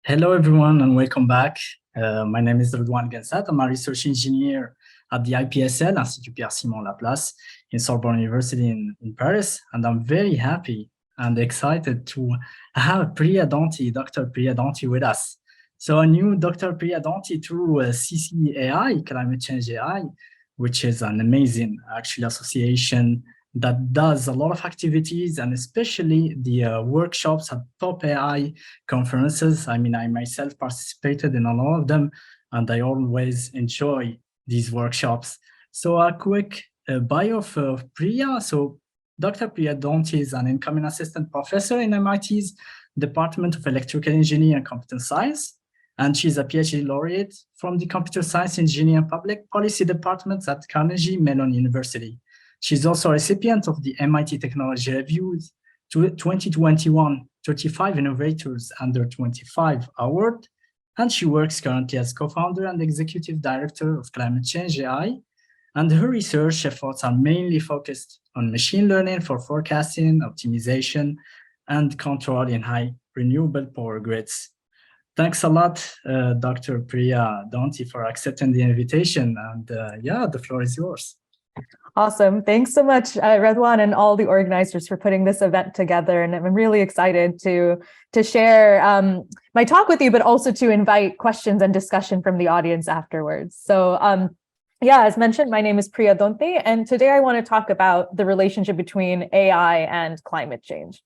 Hello, everyone, and welcome back. My name is Redouane Gensat. I'm a research engineer at the IPSL, Institut Pierre Simon Laplace, in Sorbonne University in Paris. And I'm very happy and excited to have Dr. Priya Danti with us. So I knew Dr. Priya Danti through CCAI, Climate Change AI, which is an amazing, actually, association that does a lot of activities, and especially the workshops at top AI conferences. I mean, I myself participated in a lot of them, and I always enjoy these workshops. So a quick bio of Priya. So Dr. Priya Danti is an incoming assistant professor in MIT's Department of Electrical Engineering and Computer Science. And she's a PhD laureate from the Computer Science Engineering and Public Policy Department at Carnegie Mellon University. She's also a recipient of the MIT Technology Review's 2021 35 Innovators Under 25 Award, and she works currently as co-founder and executive director of Climate Change AI, and her research efforts are mainly focused on machine learning for forecasting, optimization, and control in high renewable power grids. Thanks a lot, Dr. Priya Danti, for accepting the invitation, and yeah, the floor is yours. Awesome. Thanks so much, Redouane, and all the organizers for putting this event together. And I'm really excited to share my talk with you, but also to invite questions and discussion from the audience afterwards. So yeah, as mentioned, my name is Priya Danti, and today I want to talk about the relationship between AI and climate change.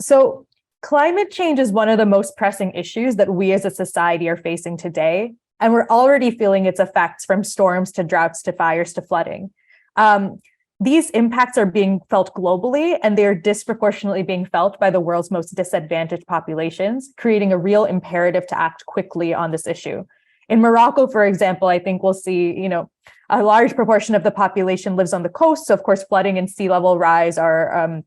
So climate change is one of the most pressing issues that we as a society are facing today. And we're already feeling its effects, from storms to droughts to fires to flooding. These impacts are being felt globally, and they are disproportionately being felt by the world's most disadvantaged populations, creating a real imperative to act quickly on this issue. In Morocco, for example, I think we'll see, a large proportion of the population lives on the coast. So of course, flooding and sea level rise are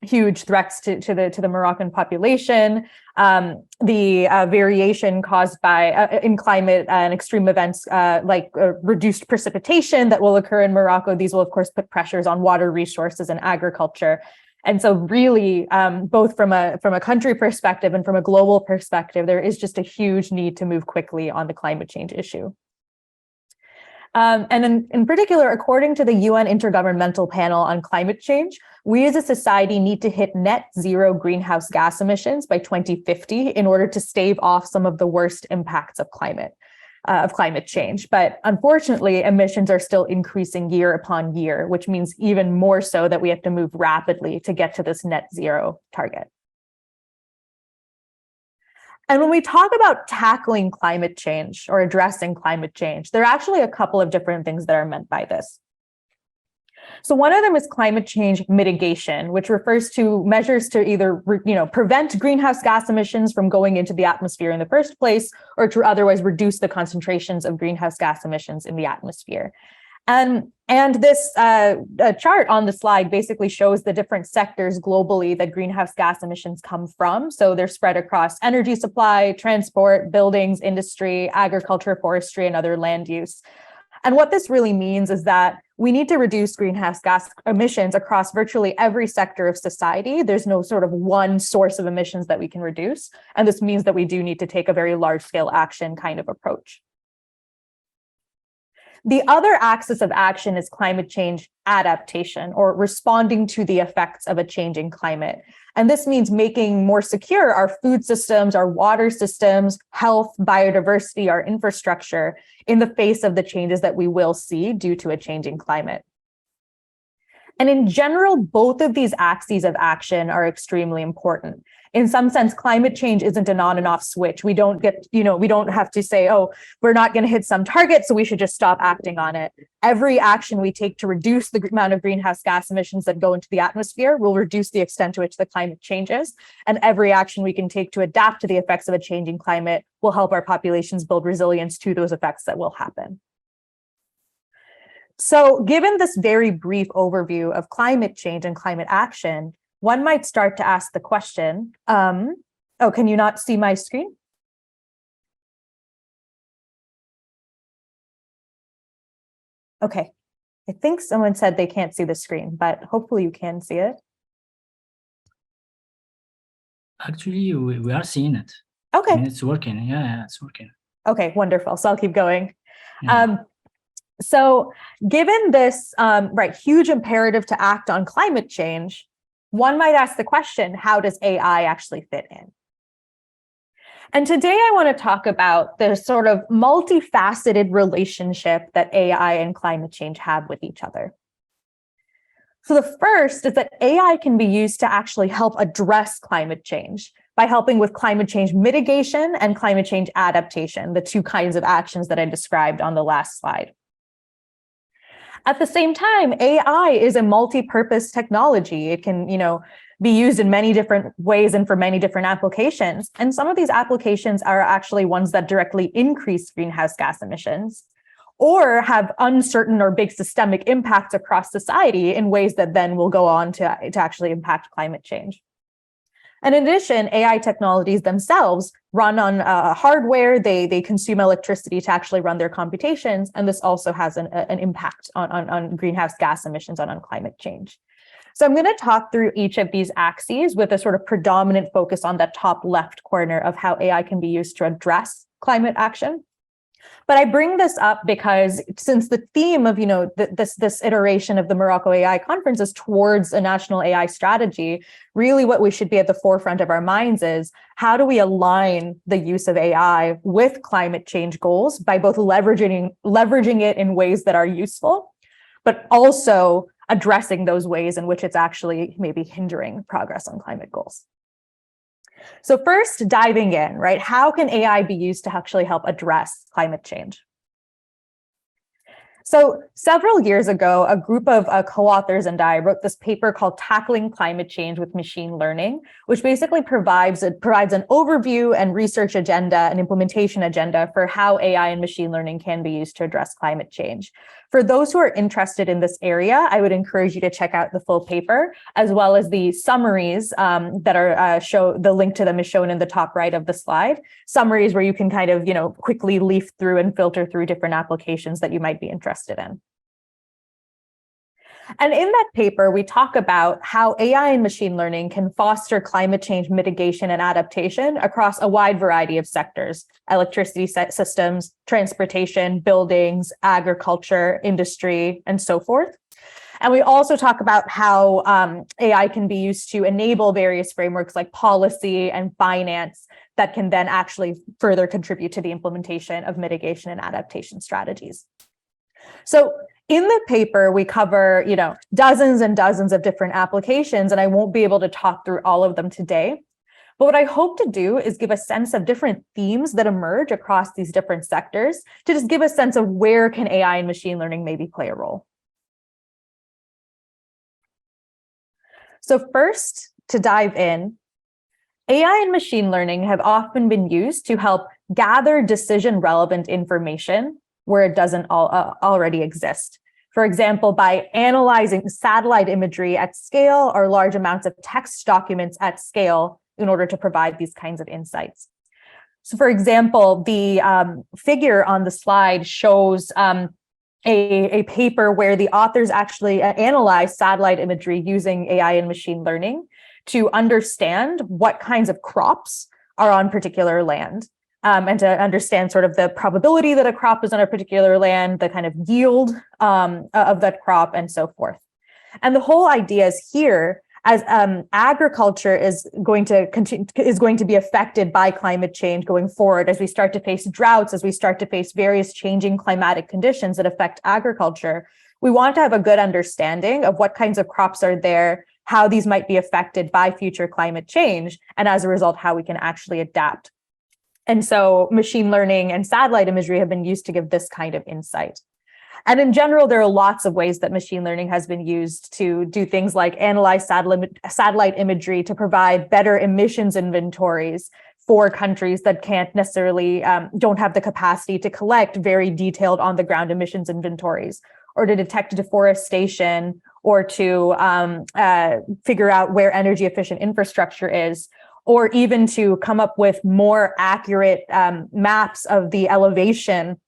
huge threats to the Moroccan population. The variation caused by in climate and extreme events like reduced precipitation that will occur in Morocco. These will of course put pressures on water resources and agriculture. And so really, both from a country perspective and from a global perspective, there is just a huge need to move quickly on the climate change issue. And in particular, according to the UN Intergovernmental Panel on Climate Change, we as a society need to hit net zero greenhouse gas emissions by 2050 in order to stave off some of the worst impacts of climate change. But unfortunately, emissions are still increasing year upon year, which means even more so that we have to move rapidly to get to this net zero target. And when we talk about tackling climate change or addressing climate change, there are actually a couple of different things that are meant by this. So one of them is climate change mitigation, which refers to measures to either prevent greenhouse gas emissions from going into the atmosphere in the first place, or to otherwise reduce the concentrations of greenhouse gas emissions in the atmosphere. And this chart on the slide basically shows the different sectors globally that greenhouse gas emissions come from. So they're spread across energy supply, transport, buildings, industry, agriculture, forestry, and other land use. And what this really means is that we need to reduce greenhouse gas emissions across virtually every sector of society. There's no sort of one source of emissions that we can reduce. And this means that we do need to take a very large scale action kind of approach. The other axis of action is climate change adaptation, or responding to the effects of a changing climate. And this means making more secure our food systems, our water systems, health, biodiversity, our infrastructure in the face of the changes that we will see due to a changing climate. And in general, both of these axes of action are extremely important. In some sense, climate change isn't an on and off switch. We don't have to say, oh, we're not going to hit some target, so we should just stop acting on it. Every action we take to reduce the amount of greenhouse gas emissions that go into the atmosphere will reduce the extent to which the climate changes. And every action we can take to adapt to the effects of a changing climate will help our populations build resilience to those effects that will happen. So given this very brief overview of climate change and climate action, one might start to ask the question, oh, can you not see my screen? Okay, I think someone said they can't see the screen, but hopefully you can see it. Actually, we are seeing it. Okay. I mean, it's working. Yeah, it's working. Okay, wonderful. So I'll keep going. Yeah. So given this huge imperative to act on climate change, one might ask the question, how does AI actually fit in? And today I want to talk about the sort of multifaceted relationship that AI and climate change have with each other. So the first is that AI can be used to actually help address climate change by helping with climate change mitigation and climate change adaptation, the two kinds of actions that I described on the last slide. At the same time, AI is a multi-purpose technology. It can, be used in many different ways and for many different applications. And some of these applications are actually ones that directly increase greenhouse gas emissions or have uncertain or big systemic impacts across society in ways that then will go on to actually impact climate change. And in addition, AI technologies themselves run on hardware. They consume electricity to actually run their computations. And this also has an impact on greenhouse gas emissions and on climate change. So I'm going to talk through each of these axes with a sort of predominant focus on that top left corner of how AI can be used to address climate action. But I bring this up because since the theme of, this iteration of the Morocco AI conference is towards a national AI strategy, really what we should be at the forefront of our minds is how do we align the use of AI with climate change goals by both leveraging it in ways that are useful, but also addressing those ways in which it's actually maybe hindering progress on climate goals. So first, diving in, right? How can AI be used to actually help address climate change? So several years ago, a group of co-authors and I wrote this paper called Tackling Climate Change with Machine Learning, which basically provides an overview and research agenda and implementation agenda for how AI and machine learning can be used to address climate change. For those who are interested in this area, I would encourage you to check out the full paper, as well as the summaries that are the link to them is shown in the top right of the slide. Summaries where you can kind of, quickly leaf through and filter through different applications that you might be interested in. And in that paper, we talk about how AI and machine learning can foster climate change mitigation and adaptation across a wide variety of sectors: electricity systems, transportation, buildings, agriculture, industry, and so forth. And we also talk about how AI can be used to enable various frameworks like policy and finance that can then actually further contribute to the implementation of mitigation and adaptation strategies. So in the paper, we cover, dozens and dozens of different applications, and I won't be able to talk through all of them today. But what I hope to do is give a sense of different themes that emerge across these different sectors to just give a sense of where can AI and machine learning maybe play a role. So first, to dive in, AI and machine learning have often been used to help gather decision-relevant information where it doesn't already exist. For example, by analyzing satellite imagery at scale or large amounts of text documents at scale in order to provide these kinds of insights. So for example, the figure on the slide shows a paper where the authors actually analyzed satellite imagery using AI and machine learning to understand what kinds of crops are on particular land. And to understand sort of the probability that a crop is on a particular land, the kind of yield of that crop, and so forth. And the whole idea is here, as agriculture is going to be affected by climate change going forward, as we start to face droughts, as we start to face various changing climatic conditions that affect agriculture, we want to have a good understanding of what kinds of crops are there, how these might be affected by future climate change, and as a result, how we can actually adapt. And so machine learning and satellite imagery have been used to give this kind of insight. And in general, there are lots of ways that machine learning has been used to do things like analyze satellite imagery to provide better emissions inventories for countries that can't necessarily, don't have the capacity to collect very detailed on-the-ground emissions inventories, or to detect deforestation, or to figure out where energy efficient infrastructure is, or even to come up with more accurate maps of the elevation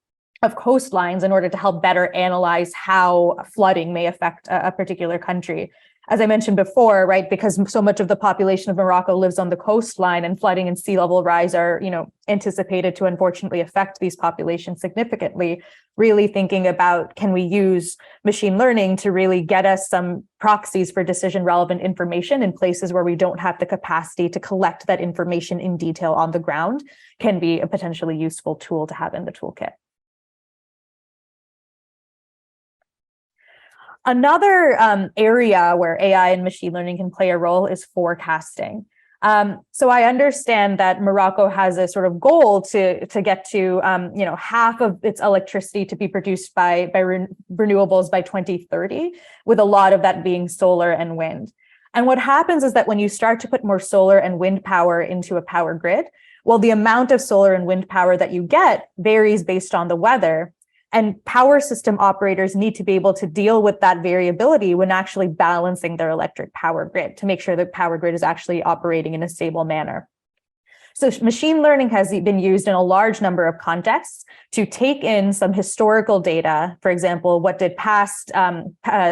of coastlines in order to help better analyze how flooding may affect a particular country. as I mentioned before, right, because so much of the population of Morocco lives on the coastline, and flooding and sea level rise are, anticipated to unfortunately affect these populations significantly, really thinking about, can we use machine learning to really get us some proxies for decision relevant information in places where we don't have the capacity to collect that information in detail on the ground, can be a potentially useful tool to have in the toolkit. Another area where AI and machine learning can play a role is forecasting. So I understand that Morocco has a sort of goal to get to half of its electricity to be produced by renewables by 2030, with a lot of that being solar and wind. And what happens is that when you start to put more solar and wind power into a power grid, well, the amount of solar and wind power that you get varies based on the weather. And power system operators need to be able to deal with that variability when actually balancing their electric power grid to make sure the power grid is actually operating in a stable manner. So machine learning has been used in a large number of contexts to take in some historical data. For example, what did past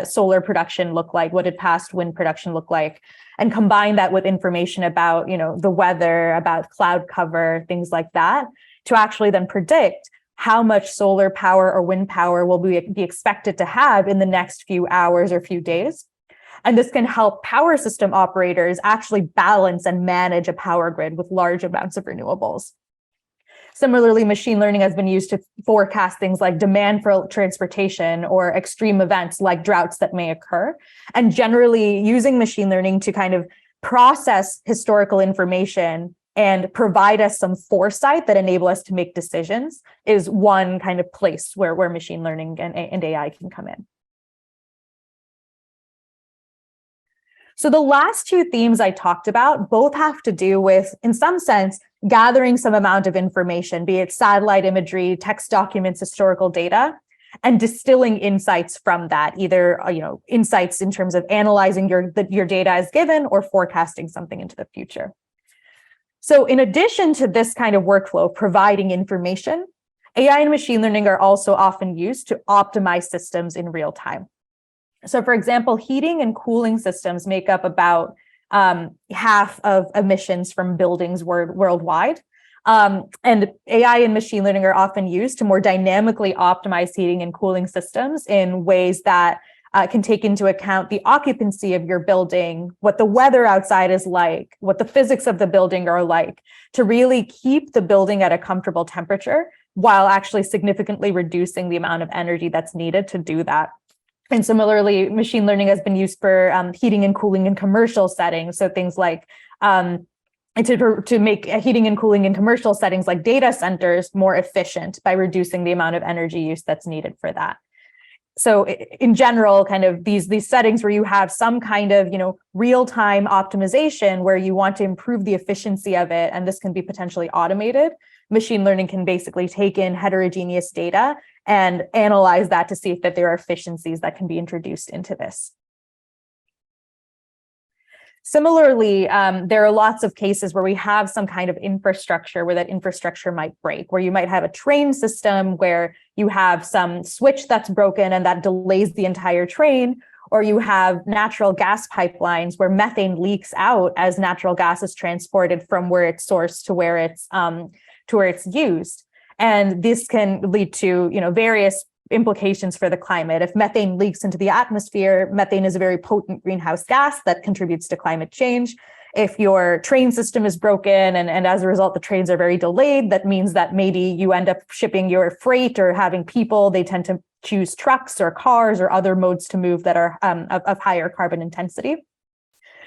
solar production look like? What did past wind production look like? And combine that with information about, the weather, about cloud cover, things like that, to actually then predict how much solar power or wind power will be expected to have in the next few hours or few days. And this can help power system operators actually balance and manage a power grid with large amounts of renewables. Similarly, machine learning has been used to forecast things like demand for transportation or extreme events like droughts that may occur. And generally using machine learning to kind of process historical information and provide us some foresight that enable us to make decisions is one kind of place where machine learning and AI can come in. So the last two themes I talked about both have to do with, in some sense, gathering some amount of information, be it satellite imagery, text documents, historical data, and distilling insights from that, either insights in terms of analyzing your data as given or forecasting something into the future. So in addition to this kind of workflow, providing information, AI and machine learning are also often used to optimize systems in real time. So for example, heating and cooling systems make up about half of emissions from buildings worldwide. And AI and machine learning are often used to more dynamically optimize heating and cooling systems in ways that can take into account the occupancy of your building, what the weather outside is like, what the physics of the building are like, to really keep the building at a comfortable temperature while actually significantly reducing the amount of energy that's needed to do that. And similarly, machine learning has been used for heating and cooling in commercial settings. So things like to make heating and cooling in commercial settings like data centers more efficient by reducing the amount of energy use that's needed for that. So in general, kind of these settings where you have some kind of, real-time optimization where you want to improve the efficiency of it, and this can be potentially automated, machine learning can basically take in heterogeneous data and analyze that to see if that there are efficiencies that can be introduced into this. Similarly, there are lots of cases where we have some kind of infrastructure where that infrastructure might break, where you might have a train system where you have some switch that's broken and that delays the entire train, or you have natural gas pipelines where methane leaks out as natural gas is transported from where it's sourced to where it's used. And this can lead to, various implications for the climate. If methane leaks into the atmosphere, methane is a very potent greenhouse gas that contributes to climate change. If your train system is broken and as a result, the trains are very delayed, that means that maybe you end up shipping your freight or having people, they tend to choose trucks or cars or other modes to move that are of higher carbon intensity.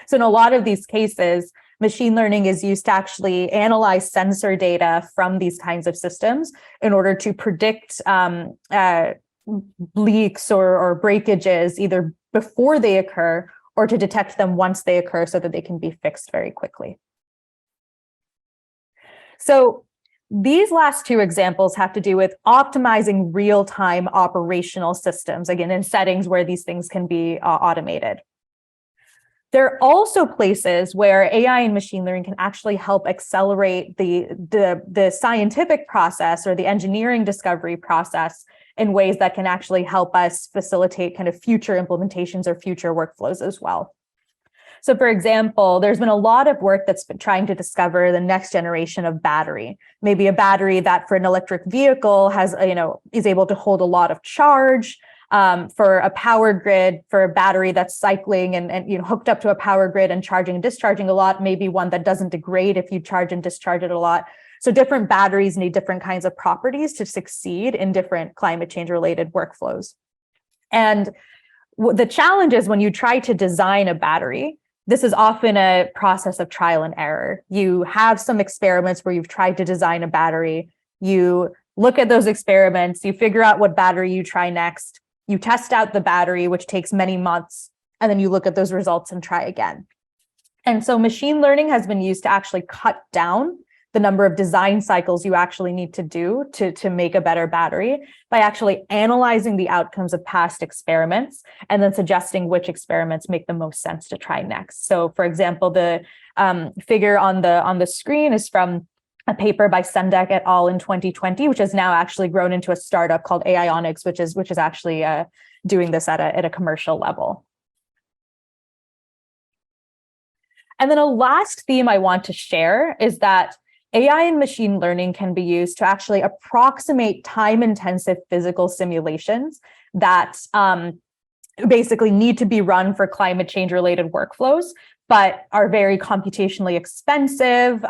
So in a lot of these cases, machine learning is used to actually analyze sensor data from these kinds of systems in order to predict leaks or breakages either before they occur or to detect them once they occur so that they can be fixed very quickly. So these last two examples have to do with optimizing real-time operational systems, again, in settings where these things can be automated. There are also places where AI and machine learning can actually help accelerate the scientific process or the engineering discovery process in ways that can actually help us facilitate kind of future implementations or future workflows as well. So for example, there's been a lot of work that's been trying to discover the next generation of battery, maybe a battery that for an electric vehicle has, is able to hold a lot of charge, for a power grid, for a battery that's cycling and hooked up to a power grid and charging and discharging a lot, maybe one that doesn't degrade if you charge and discharge it a lot. So different batteries need different kinds of properties to succeed in different climate change related workflows. And the challenge is when you try to design a battery, this is often a process of trial and error. You have some experiments where you've tried to design a battery, you look at those experiments, you figure out what battery you try next, you test out the battery, which takes many months, and then you look at those results and try again. And so machine learning has been used to actually cut down the number of design cycles you actually need to do to make a better battery by actually analyzing the outcomes of past experiments and then suggesting which experiments make the most sense to try next. So for example, the figure on the screen is from a paper by Sendek et al. In 2020, which has now actually grown into a startup called AIonics, which is actually doing this at a commercial level. And then a last theme I want to share is that AI and machine learning can be used to actually approximate time-intensive physical simulations that basically need to be run for climate change-related workflows, but are very computationally expensive,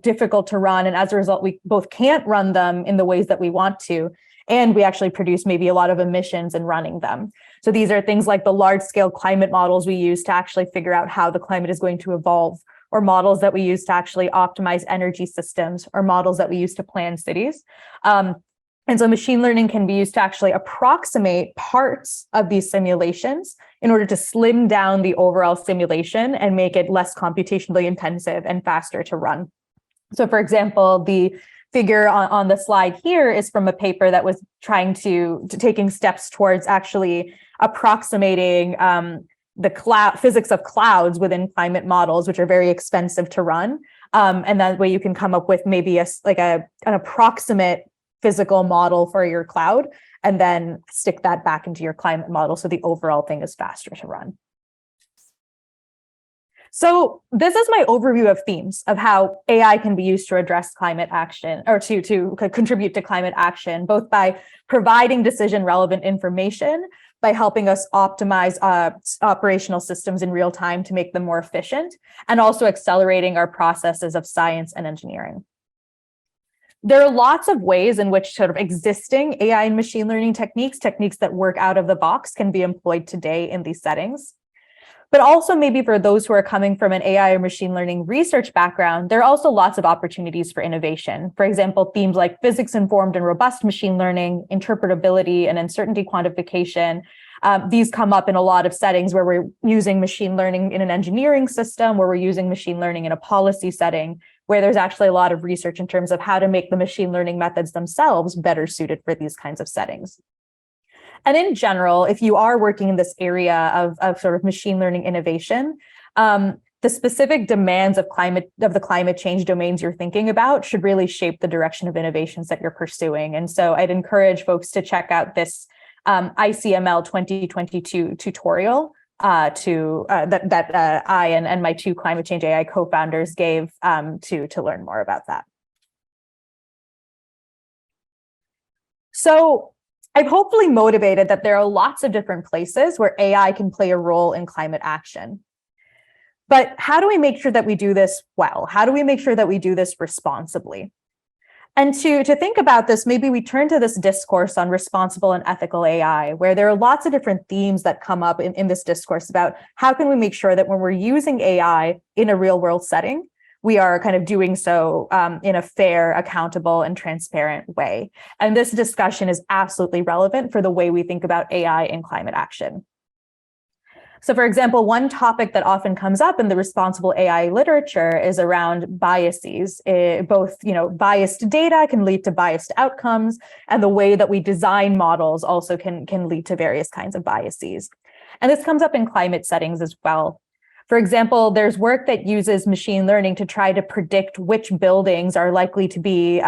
difficult to run. And as a result, we both can't run them in the ways that we want to, and we actually produce maybe a lot of emissions in running them. So these are things like the large-scale climate models we use to actually figure out how the climate is going to evolve, or models that we use to actually optimize energy systems, or models that we use to plan cities. And so machine learning can be used to actually approximate parts of these simulations in order to slim down the overall simulation and make it less computationally intensive and faster to run. So for example, the figure on the slide here is from a paper that was trying to taking steps towards actually approximating the physics of clouds within climate models, which are very expensive to run. And that way you can come up with maybe an approximate physical model for your cloud, and then stick that back into your climate model so the overall thing is faster to run. So this is my overview of themes of how AI can be used to address climate action, or to contribute to climate action, both by providing decision relevant information, by helping us optimize operational systems in real time to make them more efficient, and also accelerating our processes of science and engineering. There are lots of ways in which sort of existing AI and machine learning techniques that work out of the box, can be employed today in these settings. But also maybe for those who are coming from an AI or machine learning research background, there are also lots of opportunities for innovation. For example, themes like physics-informed and robust machine learning, interpretability, and uncertainty quantification. These come up in a lot of settings where we're using machine learning in an engineering system, where we're using machine learning in a policy setting, where there's actually a lot of research in terms of how to make the machine learning methods themselves better suited for these kinds of settings. And in general, if you are working in this area of sort of machine learning innovation, the specific demands of the climate change domains you're thinking about should really shape the direction of innovations that you're pursuing. And so I'd encourage folks to check out this ICML 2022 tutorial that I and my two Climate Change AI co-founders gave to learn more about that. So I've hopefully motivated that there are lots of different places where AI can play a role in climate action. But how do we make sure that we do this well? How do we make sure that we do this responsibly? And to think about this, maybe we turn to this discourse on responsible and ethical AI, where there are lots of different themes that come up in this discourse about how can we make sure that when we're using AI in a real world setting, we are kind of doing so in a fair, accountable, and transparent way. And this discussion is absolutely relevant for the way we think about AI in climate action. So for example, one topic that often comes up in the responsible AI literature is around biases. Biased data can lead to biased outcomes, and the way that we design models also can lead to various kinds of biases. And this comes up in climate settings as well. For example, there's work that uses machine learning to try to predict which buildings are likely to be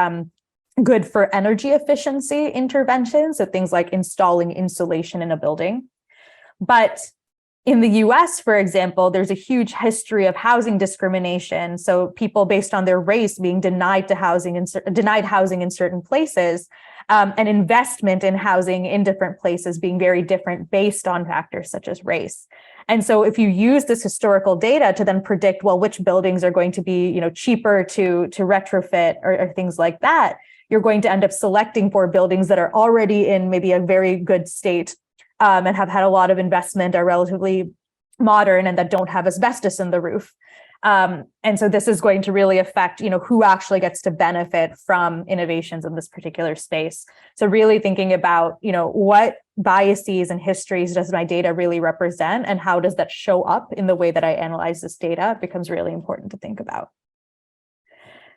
good for energy efficiency interventions, so things like installing insulation in a building. But In the US, for example, there's a huge history of housing discrimination. So people based on their race being denied housing in certain places, and investment in housing in different places being very different based on factors such as race. And so if you use this historical data to then predict, well, which buildings are going to be, cheaper to retrofit or things like that, you're going to end up selecting for buildings that are already in maybe a very good state, and have had a lot of investment, are relatively modern, and that don't have asbestos in the roof. And so this is going to really affect, who actually gets to benefit from innovations in this particular space. So really thinking about, what biases and histories does my data really represent, and how does that show up in the way that I analyze this data becomes really important to think about.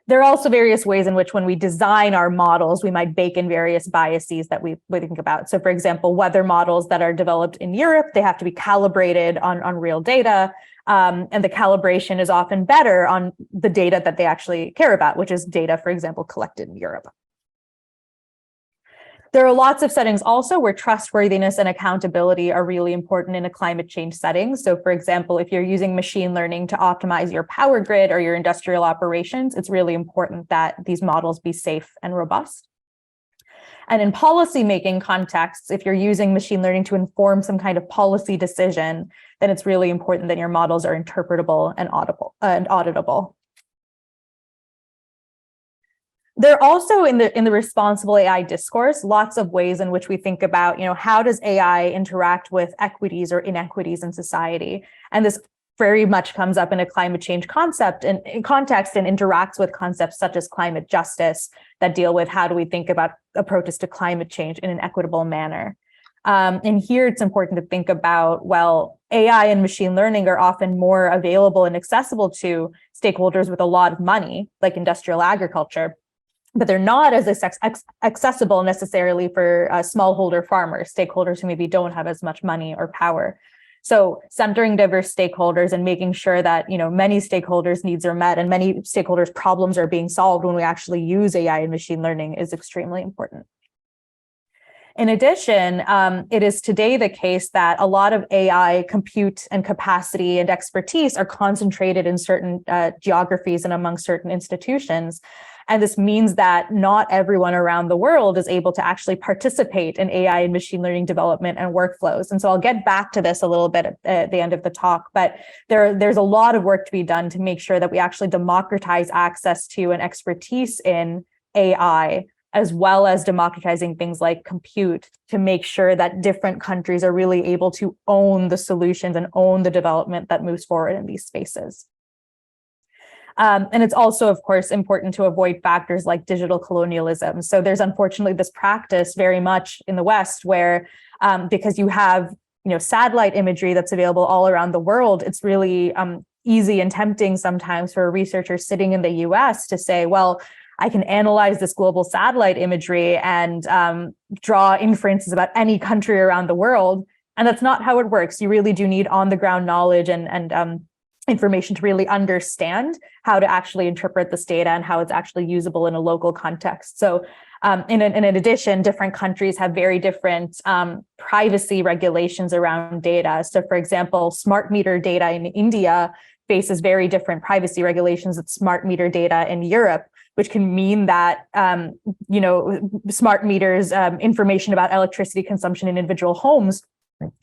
There are also various ways in which when we design our models, we might bake in various biases that we think about. So for example, weather models that are developed in Europe, they have to be calibrated on real data. And the calibration is often better on the data that they actually care about, which is data, for example, collected in Europe. There are lots of settings also where trustworthiness and accountability are really important in a climate change setting. So for example, if you're using machine learning to optimize your power grid or your industrial operations, it's really important that these models be safe and robust. And in policy-making contexts, if you're using machine learning to inform some kind of policy decision, then it's really important that your models are interpretable and auditable. There are also in the responsible AI discourse, lots of ways in which we think about, how does AI interact with equities or inequities in society? And this very much comes up in a climate change concept and in context, and interacts with concepts such as climate justice that deal with how do we think about approaches to climate change in an equitable manner. And here it's important to think about, well, AI and machine learning are often more available and accessible to stakeholders with a lot of money, like industrial agriculture, but they're not as accessible necessarily for smallholder farmers, stakeholders who maybe don't have as much money or power. So centering diverse stakeholders and making sure that, many stakeholders' needs are met and many stakeholders' problems are being solved when we actually use AI and machine learning is extremely important. In addition, it is today the case that a lot of AI compute and capacity and expertise are concentrated in certain geographies and among certain institutions. And this means that not everyone around the world is able to actually participate in AI and machine learning development and workflows. And so I'll get back to this a little bit at the end of the talk, but there's a lot of work to be done to make sure that we actually democratize access to and expertise in AI, as well as democratizing things like compute, to make sure that different countries are really able to own the solutions and own the development that moves forward in these spaces. And it's also, of course, important to avoid factors like digital colonialism. So there's unfortunately this practice very much in the West where, because you have, satellite imagery that's available all around the world, it's really easy and tempting sometimes for researchers sitting in the US to say, well, I can analyze this global satellite imagery and draw inferences about any country around the world. And that's not how it works. You really do need on-the-ground knowledge and information to really understand how to actually interpret this data and how it's actually usable in a local context. So in addition, different countries have very different privacy regulations around data. So for example, smart meter data in India faces very different privacy regulations than smart meter data in Europe, which can mean that, smart meters, information about electricity consumption in individual homes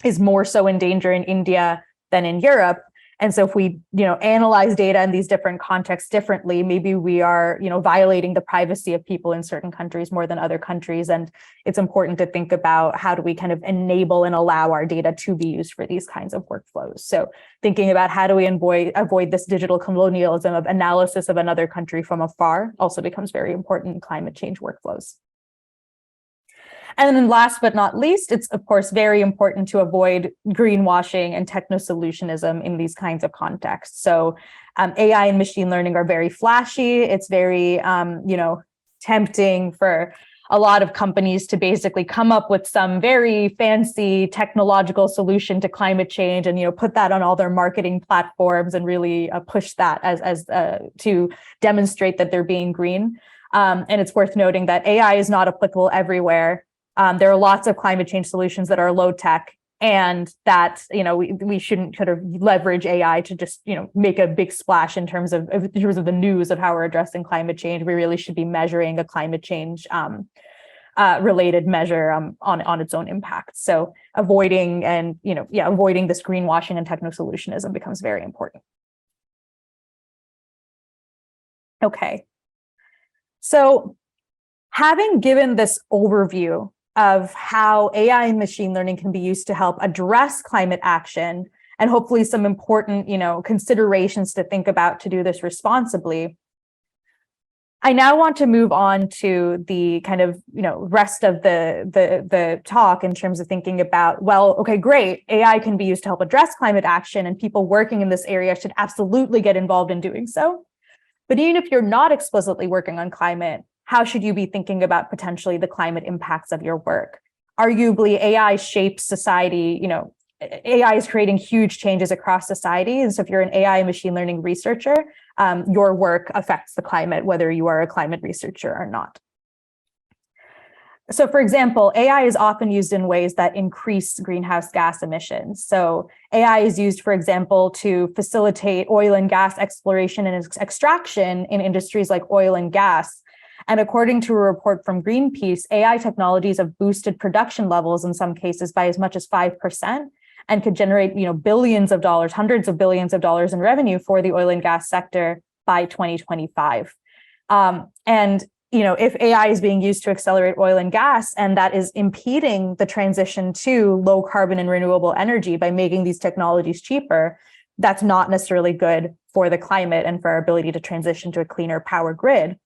is more so in danger in India than in Europe. And so if we, analyze data in these different contexts differently, maybe we are, violating the privacy of people in certain countries more than other countries. And it's important to think about how do we kind of enable and allow our data to be used for these kinds of workflows. So thinking about how do we avoid this digital colonialism of analysis of another country from afar also becomes very important in climate change workflows. And then last but not least, it's of course very important to avoid greenwashing and techno-solutionism in these kinds of contexts. So AI and machine learning are very flashy. It's very, tempting for a lot of companies to basically come up with some very fancy technological solution to climate change and, put that on all their marketing platforms and really push that as to demonstrate that they're being green. And it's worth noting that AI is not applicable everywhere. There are lots of climate change solutions that are low tech, and that we shouldn't kind of leverage AI to just make a big splash in terms of the news of how we're addressing climate change. We really should be measuring a climate change related measure on its own impact. So avoiding this greenwashing and techno-solutionism becomes very important. Okay, so having given this overview of how AI and machine learning can be used to help address climate action, and hopefully some important, considerations to think about to do this responsibly, I now want to move on to the kind of, rest of the talk in terms of thinking about, well, okay, great, AI can be used to help address climate action, and people working in this area should absolutely get involved in doing so. But even if you're not explicitly working on climate, how should you be thinking about potentially the climate impacts of your work? Arguably, AI shapes society. AI is creating huge changes across society. And so if you're an AI and machine learning researcher, your work affects the climate, whether you are a climate researcher or not. So for example, AI is often used in ways that increase greenhouse gas emissions. So AI is used, for example, to facilitate oil and gas exploration and extraction in industries like oil and gas. And according to a report from Greenpeace, AI technologies have boosted production levels in some cases by as much as 5% and could generate, billions of dollars, hundreds of billions of dollars in revenue for the oil and gas sector by 2025. If AI is being used to accelerate oil and gas, and that is impeding the transition to low carbon and renewable energy by making these technologies cheaper, that's not necessarily good for the climate and for our ability to transition to a cleaner power grid.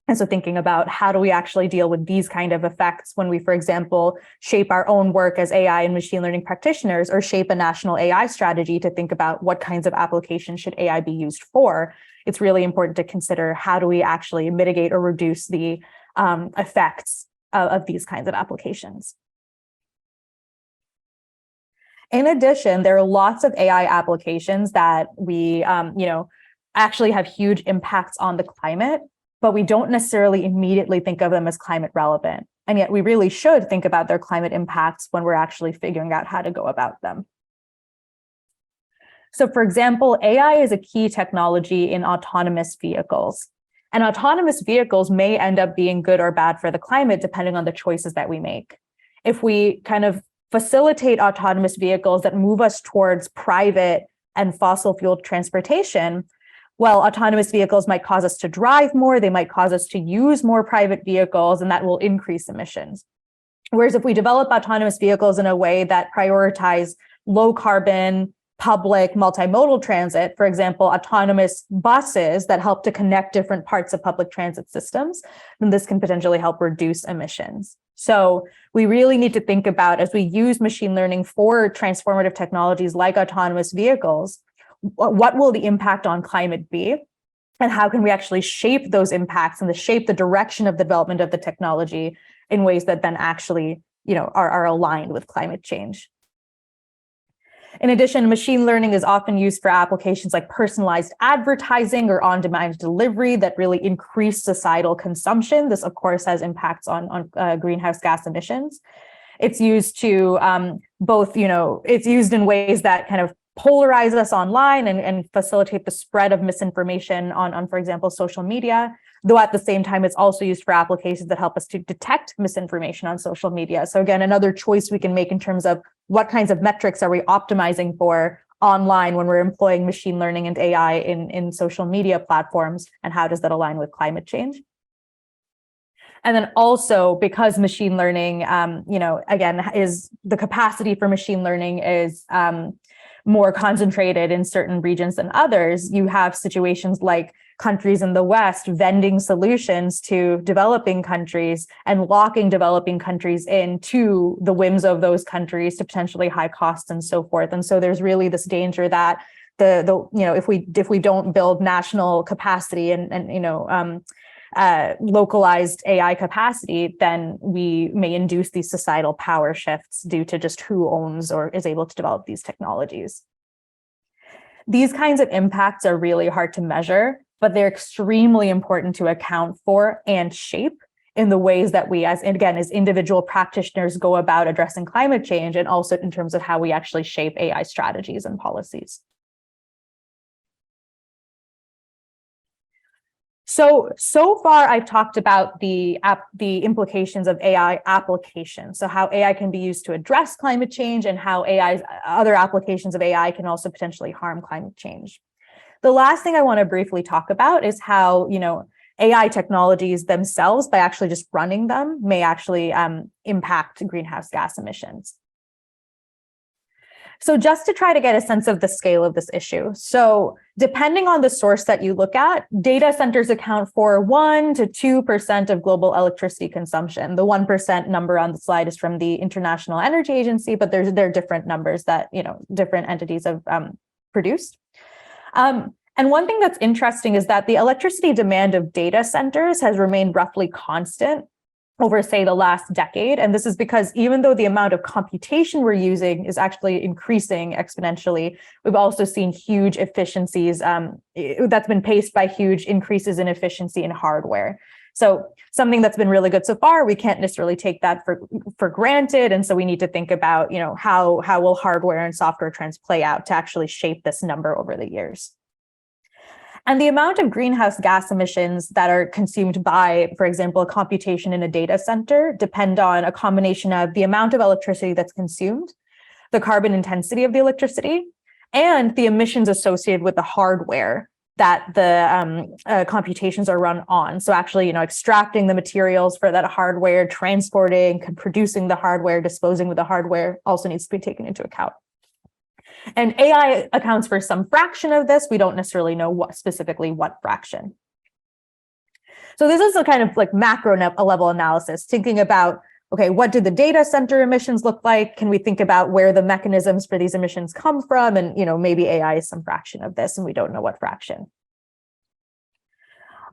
And so thinking about how do we actually deal with these kind of effects when we, for example, shape our own work as AI and machine learning practitioners, or shape a national AI strategy to think about what kinds of applications should AI be used for, it's really important to consider how do we actually mitigate or reduce the effects of these kinds of applications. In addition, there are lots of AI applications that we actually have huge impacts on the climate, but we don't necessarily immediately think of them as climate relevant. And yet we really should think about their climate impacts when we're actually figuring out how to go about them. So for example, AI is a key technology in autonomous vehicles. And autonomous vehicles may end up being good or bad for the climate, depending on the choices that we make. If we kind of facilitate autonomous vehicles that move us towards private and fossil fuel transportation, well, autonomous vehicles might cause us to drive more, they might cause us to use more private vehicles, and that will increase emissions. Whereas if we develop autonomous vehicles in a way that prioritize low carbon, public, multimodal transit, for example, autonomous buses that help to connect different parts of public transit systems, then this can potentially help reduce emissions. So we really need to think about, as we use machine learning for transformative technologies like autonomous vehicles, what will the impact on climate be? And how can we actually shape those impacts and shape the direction of the development of the technology in ways that then actually, are aligned with climate change? In addition, machine learning is often used for applications like personalized advertising or on-demand delivery that really increase societal consumption. This, of course, has impacts on greenhouse gas emissions. It's used to it's used in ways that kind of polarize us online and facilitate the spread of misinformation on, for example, social media, though at the same time, it's also used for applications that help us to detect misinformation on social media. So again, another choice we can make in terms of what kinds of metrics are we optimizing for online when we're employing machine learning and AI in social media platforms, and how does that align with climate change? And then also, because machine learning, again, is the capacity for machine learning is more concentrated in certain regions than others, you have situations like countries in the West vending solutions to developing countries and locking developing countries into the whims of those countries to potentially high costs and so forth. And so there's really this danger that if we don't build national capacity and localized AI capacity, then we may induce these societal power shifts due to just who owns or is able to develop these technologies. These kinds of impacts are really hard to measure, but they're extremely important to account for and shape in the ways that we, as individual practitioners, go about addressing climate change, and also in terms of how we actually shape AI strategies and policies. So far, I've talked about the implications of AI application. So how AI can be used to address climate change, and how other applications of AI can also potentially harm climate change. The last thing I want to briefly talk about is how, AI technologies themselves, by actually just running them, may actually impact greenhouse gas emissions. So just to try to get a sense of the scale of this issue. So depending on the source that you look at, data centers account for 1 to 2% of global electricity consumption. The 1% number on the slide is from the International Energy Agency, but there are different numbers that, different entities have produced. And one thing that's interesting is that the electricity demand of data centers has remained roughly constant over, say, the last decade. And this is because even though the amount of computation we're using is actually increasing exponentially, we've also seen huge efficiencies that's been paced by huge increases in efficiency in hardware. So something that's been really good so far, we can't necessarily take that for granted. And so we need to think about, how will hardware and software trends play out to actually shape this number over the years. And the amount of greenhouse gas emissions that are consumed by, for example, a computation in a data center depend on a combination of the amount of electricity that's consumed, the carbon intensity of the electricity, and the emissions associated with the hardware that the computations are run on. So actually, extracting the materials for that hardware, transporting, producing the hardware, disposing with the hardware also needs to be taken into account. And AI accounts for some fraction of this. We don't necessarily know what fraction. So this is a kind of like macro level analysis, thinking about, okay, what did the data center emissions look like? Can we think about where the mechanisms for these emissions come from? And, maybe AI is some fraction of this, and we don't know what fraction.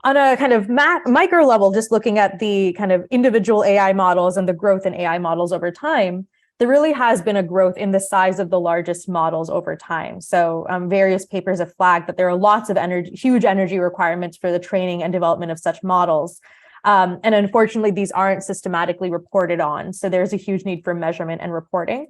On a kind of micro level, just looking at the kind of individual AI models and the growth in AI models over time, there really has been a growth in the size of the largest models over time. So various papers have flagged that there are lots of huge energy requirements for the training and development of such models. And unfortunately, these aren't systematically reported on. So there's a huge need for measurement and reporting.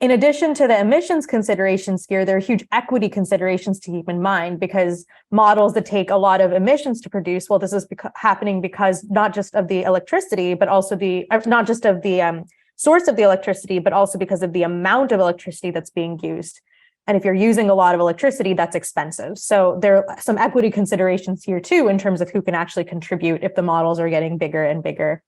In addition to the emissions considerations here, there are huge equity considerations to keep in mind, because models that take a lot of emissions to produce, well, this is happening because not just of the electricity, but also not just of the source of the electricity, but also because of the amount of electricity that's being used. And if you're using a lot of electricity, that's expensive. So there are some equity considerations here too, in terms of who can actually contribute if the models are getting bigger and bigger.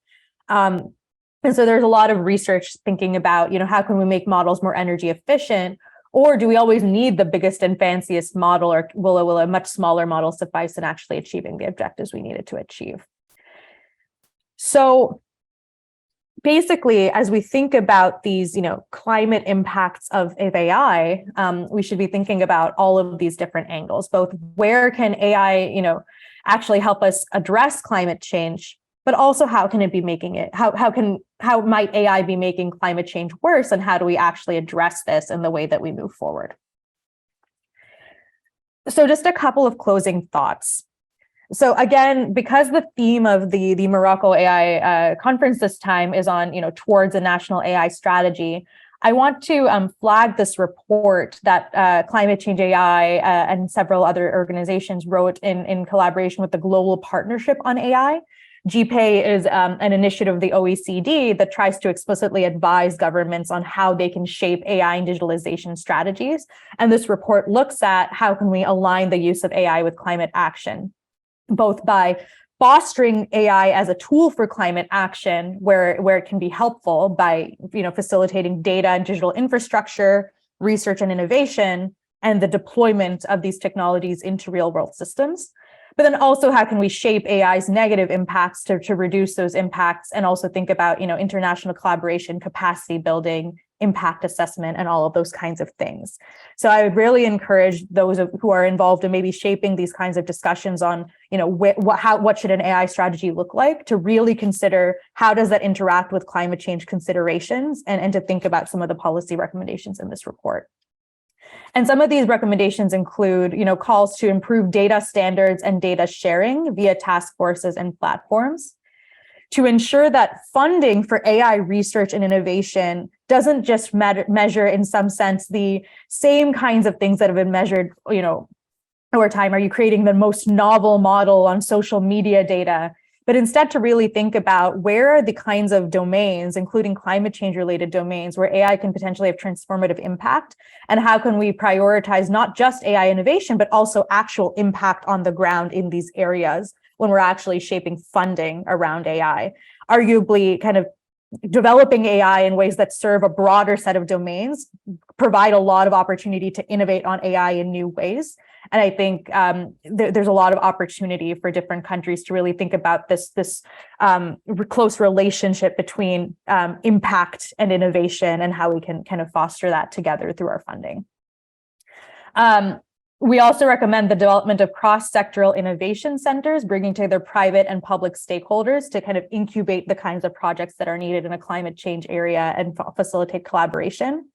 And so there's a lot of research thinking about, how can we make models more energy efficient? Or do we always need the biggest and fanciest model, or will a much smaller model suffice in actually achieving the objectives we needed to achieve? So basically, as we think about these, climate impacts of AI, we should be thinking about all of these different angles, both where can AI, actually help us address climate change, but also how can it be making it, how might AI be making climate change worse, and how do we actually address this in the way that we move forward? So just a couple of closing thoughts. So again, because the theme of the Morocco AI conference this time is on, towards a national AI strategy, I want to flag this report that Climate Change AI and several other organizations wrote in collaboration with the Global Partnership on AI. GPAI is an initiative of the OECD that tries to explicitly advise governments on how they can shape AI and digitalization strategies. And this report looks at how can we align the use of AI with climate action, both by fostering AI as a tool for climate action, where it can be helpful by facilitating data and digital infrastructure, research and innovation, and the deployment of these technologies into real world systems. But then also, how can we shape AI's negative impacts to reduce those impacts, and also think about international collaboration, capacity building, impact assessment, and all of those kinds of things. So I would really encourage those who are involved in maybe shaping these kinds of discussions on, what should an AI strategy look like, to really consider how does that interact with climate change considerations, and to think about some of the policy recommendations in this report. And some of these recommendations include, calls to improve data standards and data sharing via task forces and platforms, to ensure that funding for AI research and innovation doesn't just measure in some sense the same kinds of things that have been measured, over time. Are you creating the most novel model on social media data? But instead to really think about where are the kinds of domains, including climate change related domains, where AI can potentially have transformative impact, and how can we prioritize not just AI innovation, but also actual impact on the ground in these areas when we're actually shaping funding around AI. Arguably, kind of developing AI in ways that serve a broader set of domains provide a lot of opportunity to innovate on AI in new ways. And I think there's a lot of opportunity for different countries to really think about this close relationship between impact and innovation, and how we can kind of foster that together through our funding. We also recommend the development of cross-sectoral innovation centers, bringing together private and public stakeholders to kind of incubate the kinds of projects that are needed in a climate change area and facilitate collaboration.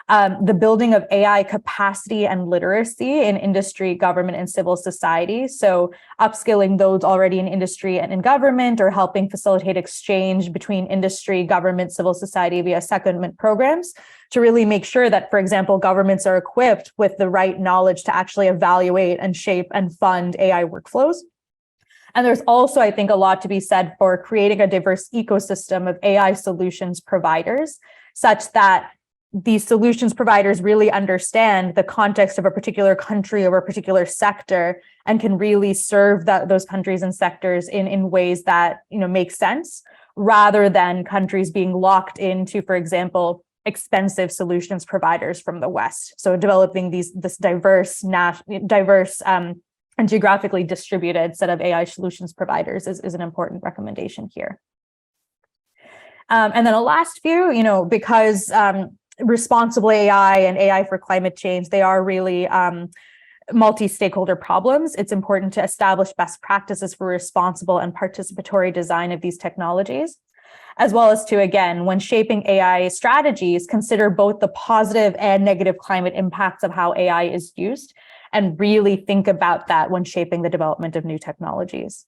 The building of AI capacity and literacy in industry, government, and civil society. So upskilling those already in industry and in government, or helping facilitate exchange between industry, government, civil society via secondment programs to really make sure that, for example, governments are equipped with the right knowledge to actually evaluate and shape and fund AI workflows. And there's also, I think, a lot to be said for creating a diverse ecosystem of AI solutions providers, such that these solutions providers really understand the context of a particular country or a particular sector, and can really serve those countries and sectors in ways that make sense, rather than countries being locked into, for example, expensive solutions providers from the West. So developing this diverse and geographically distributed set of AI solutions providers is an important recommendation here. And then a last few, because responsible AI and AI for climate change, they are really multi-stakeholder problems. It's important to establish best practices for responsible and participatory design of these technologies, as well as to, again, when shaping AI strategies, consider both the positive and negative climate impacts of how AI is used, and really think about that when shaping the development of new technologies.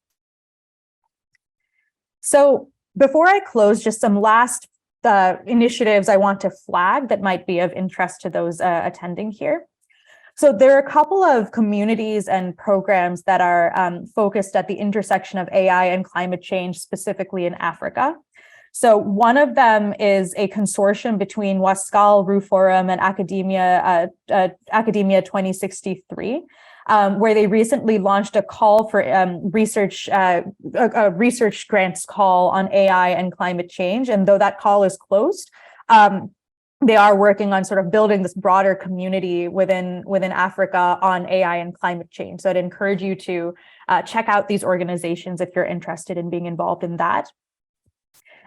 So before I close, just some last initiatives I want to flag that might be of interest to those attending here. So there are a couple of communities and programs that are focused at the intersection of AI and climate change, specifically in Africa. So one of them is a consortium between Wascal, RUForum, and Academia 2063, where they recently launched a call for research grants call on AI and climate change. And though that call is closed, they are working on sort of building this broader community within Africa on AI and climate change. So I'd encourage you to check out these organizations if you're interested in being involved in that.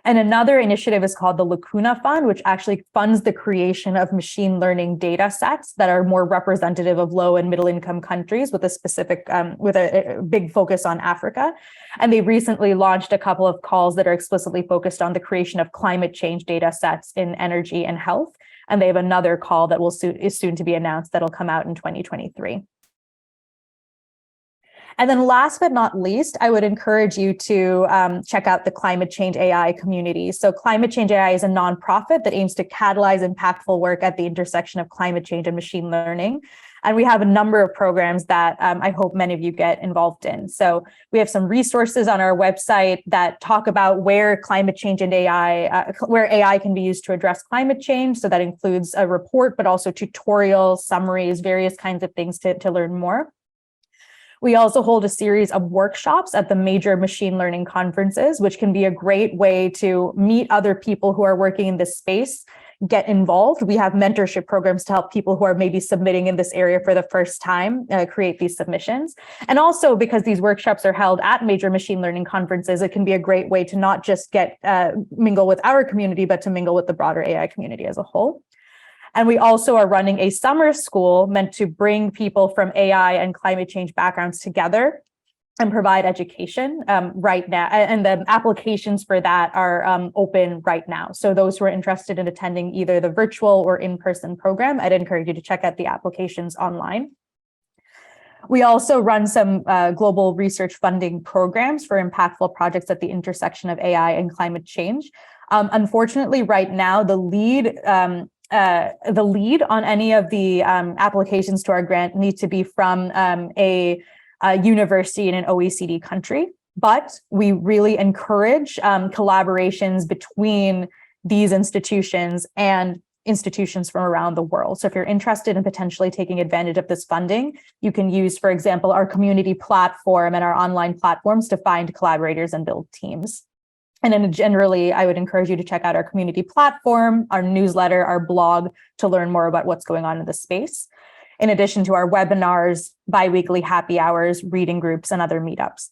And another initiative is called the Lacuna Fund, which actually funds the creation of machine learning data sets that are more representative of low and middle income countries, with a specific, with a big focus on Africa. And they recently launched a couple of calls that are explicitly focused on the creation of climate change data sets in energy and health. And they have another call that is soon to be announced that'll come out in 2023. And then last but not least, I would encourage you to check out the Climate Change AI community. So Climate Change AI is a nonprofit that aims to catalyze impactful work at the intersection of climate change and machine learning. And we have a number of programs that I hope many of you get involved in. So we have some resources on our website that talk about where climate change and AI, where AI can be used to address climate change. So that includes a report, but also tutorials, summaries, various kinds of things to learn more. We also hold a series of workshops at the major machine learning conferences, which can be a great way to meet other people who are working in this space, get involved. We have mentorship programs to help people who are maybe submitting in this area for the first time create these submissions. And also, because these workshops are held at major machine learning conferences, it can be a great way to not just get mingle with our community, but to mingle with the broader AI community as a whole. And we also are running a summer school meant to bring people from AI and climate change backgrounds together and provide education right now. And the applications for that are open right now. So those who are interested in attending either the virtual or in-person program, I'd encourage you to check out the applications online. We also run some global research funding programs for impactful projects at the intersection of AI and climate change. Unfortunately, right now, the lead on any of the applications to our grant needs to be from a university in an OECD country. But we really encourage collaborations between these institutions and institutions from around the world. So if you're interested in potentially taking advantage of this funding, you can use, for example, our community platform and our online platforms to find collaborators and build teams. And then generally, I would encourage you to check out our community platform, our newsletter, our blog to learn more about what's going on in the space, in addition to our webinars, biweekly happy hours, reading groups, and other meetups.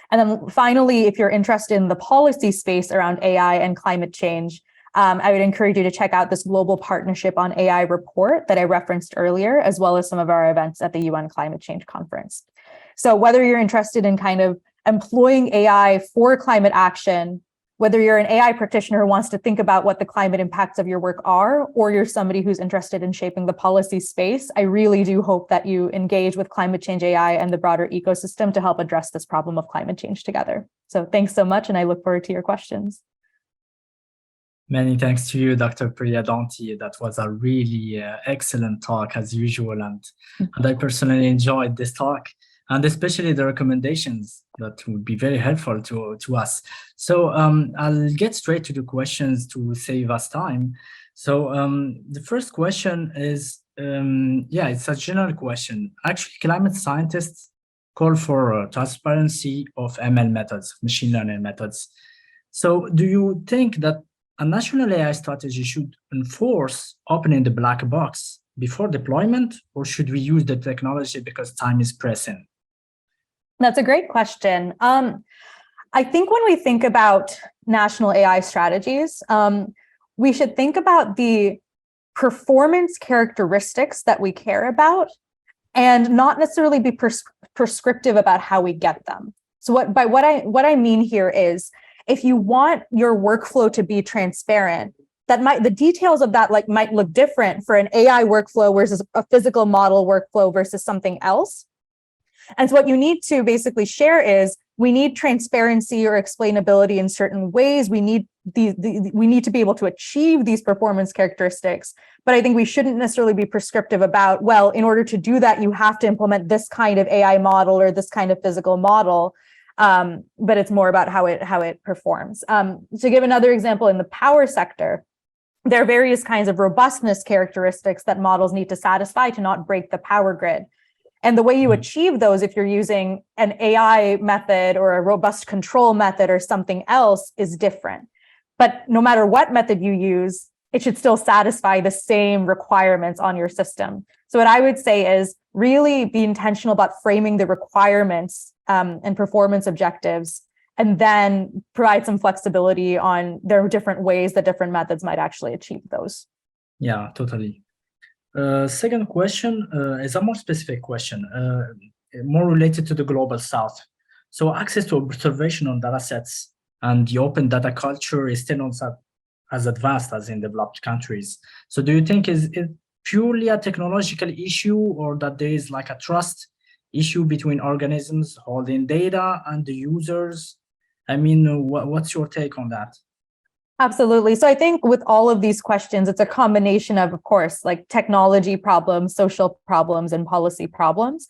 And then finally, if you're interested in the policy space around AI and climate change, I would encourage you to check out this global partnership on AI report that I referenced earlier, as well as some of our events at the UN Climate Change Conference. So whether you're interested in kind of employing AI for climate action, whether you're an AI practitioner who wants to think about what the climate impacts of your work are, or you're somebody who's interested in shaping the policy space, I really do hope that you engage with Climate Change AI and the broader ecosystem to help address this problem of climate change together. So thanks so much, and I look forward to your questions. Many thanks to you, Dr. Priyadanti. That was a really excellent talk as usual. And I personally enjoyed this talk, and especially the recommendations that would be very helpful to us. So I'll get straight to the questions to save us time. So the first question is, it's a general question. Actually, climate scientists call for transparency of ML methods, machine learning methods. So do you think that a national AI strategy should enforce opening the black box before deployment, or should we use the technology because time is pressing? That's a great question. I think when we think about national AI strategies, we should think about the performance characteristics that we care about and not necessarily be prescriptive about how we get them. So what I mean here is, if you want your workflow to be transparent, the details of that might look different for an AI workflow versus a physical model workflow versus something else. And so what you need to basically share is, we need transparency or explainability in certain ways. We need to be able to achieve these performance characteristics. But I think we shouldn't necessarily be prescriptive about, well, in order to do that, you have to implement this kind of AI model or this kind of physical model. But it's more about how it performs. To give another example, in the power sector, there are various kinds of robustness characteristics that models need to satisfy to not break the power grid. And the way you achieve those, if you're using an AI method or a robust control method or something else, is different. But no matter what method you use, it should still satisfy the same requirements on your system. So what I would say is, really be intentional about framing the requirements and performance objectives, and then provide some flexibility on there are different ways that different methods might actually achieve those. Yeah, totally. Second question is a more specific question, more related to the global south. So access to observational data sets and the open data culture is still not as advanced as in developed countries. So do you think is it purely a technological issue, or that there is like a trust issue between organisms holding data and the users? I mean, what's your take on that? Absolutely. So I think with all of these questions, it's a combination of course, like technology problems, social problems, and policy problems.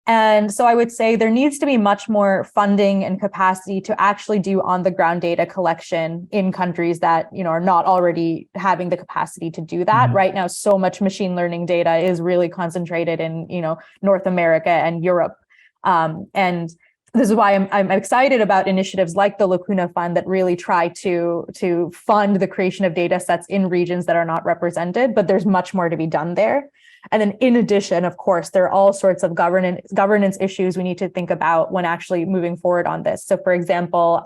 And so I would say there needs to be much more funding and capacity to actually do on-the-ground data collection in countries that, are not already having the capacity to do that. Mm-hmm. Right now, so much machine learning data is really concentrated in, North America and Europe. And this is why I'm excited about initiatives like the Lacuna Fund that really try to fund the creation of data sets in regions that are not represented, but there's much more to be done there. And then in addition, of course, there are all sorts of governance issues we need to think about when actually moving forward on this. So for example,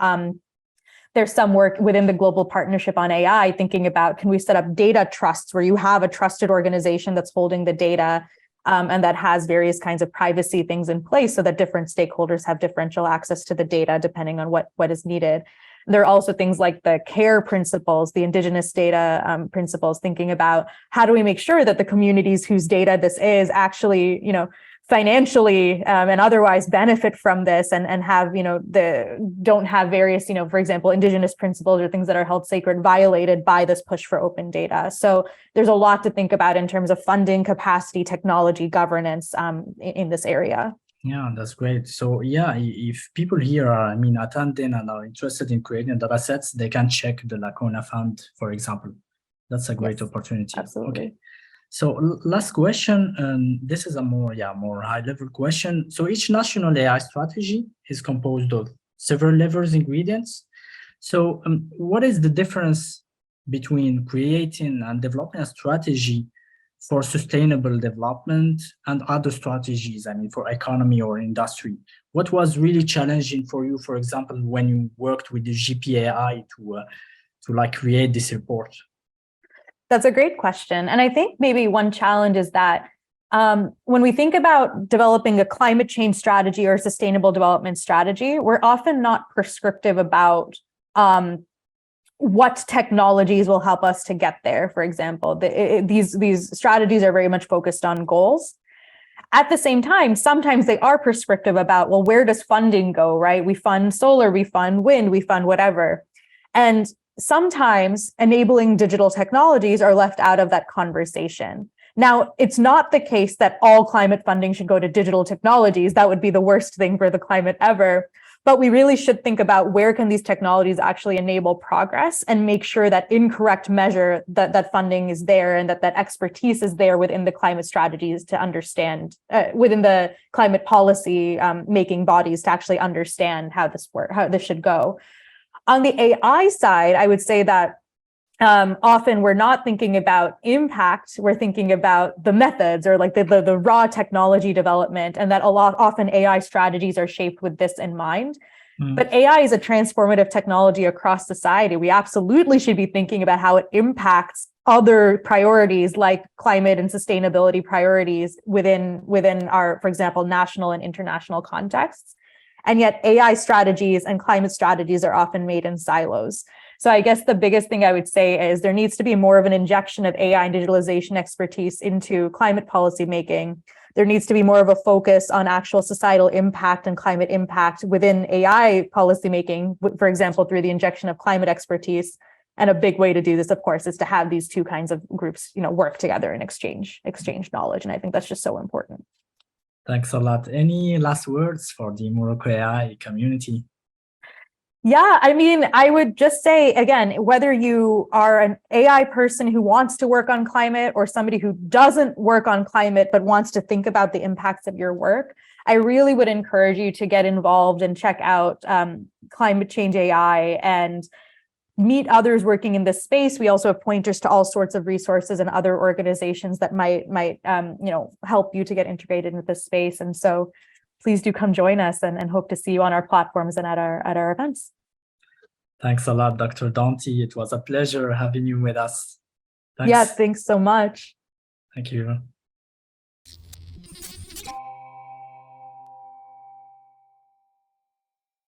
there's some work within the Global Partnership on AI thinking about, can we set up data trusts where you have a trusted organization that's holding the data and that has various kinds of privacy things in place so that different stakeholders have differential access to the data depending on what is needed. There are also things like the CARE principles, the indigenous data principles, thinking about how do we make sure that the communities whose data this is actually, financially and otherwise benefit from this and have, don't have various, for example, indigenous principles or things that are held sacred violated by this push for open data. So there's a lot to think about in terms of funding, capacity, technology, governance in this area. Yeah, that's great. So yeah, if people here are, attending and are interested in creating data sets, they can check the Lacona Fund, for example. That's a great opportunity. Absolutely. Okay. So last question, this is a more high-level question. So each national AI strategy is composed of several levels ingredients. So what is the difference between creating and developing a strategy for sustainable development and other strategies, for economy or industry? What was really challenging for you, for example, when you worked with the GPAI to create this report? That's a great question. And I think maybe one challenge is that when we think about developing a climate change strategy or sustainable development strategy, we're often not prescriptive about what technologies will help us to get there. For example, these strategies are very much focused on goals. At the same time, sometimes they are prescriptive about, well, where does funding go, right? We fund solar, we fund wind, we fund whatever. And sometimes enabling digital technologies are left out of that conversation. Now, it's not the case that all climate funding should go to digital technologies. That would be the worst thing for the climate ever. But we really should think about where can these technologies actually enable progress and make sure that in correct measure that funding is there and that expertise is there within the climate strategies to understand, within the climate policy making bodies to actually understand how this should go. On the AI side, I would say that often we're not thinking about impact, we're thinking about the methods or like the raw technology development, and that often AI strategies are shaped with this in mind. But AI is a transformative technology across society. We absolutely should be thinking about how it impacts other priorities like climate and sustainability priorities within our, for example, national and international contexts. And yet AI strategies and climate strategies are often made in silos. So I guess the biggest thing I would say is there needs to be more of an injection of AI and digitalization expertise into climate policy making. There needs to be more of a focus on actual societal impact and climate impact within AI policy making, for example, through the injection of climate expertise. And a big way to do this, of course, is to have these two kinds of groups, work together and exchange knowledge. And I think that's just so important. Thanks a lot. Any last words for the Morocco AI community? Yeah, I would just say, again, whether you are an AI person who wants to work on climate or somebody who doesn't work on climate but wants to think about the impacts of your work, I really would encourage you to get involved and check out Climate Change AI and meet others working in this space. We also have pointers to all sorts of resources and other organizations that might help you to get integrated into this space. And so please do come join us and hope to see you on our platforms and at our events. Thanks a lot, Dr. Danti. It was a pleasure having you with us. Thanks. Yeah, thanks so much. Thank you.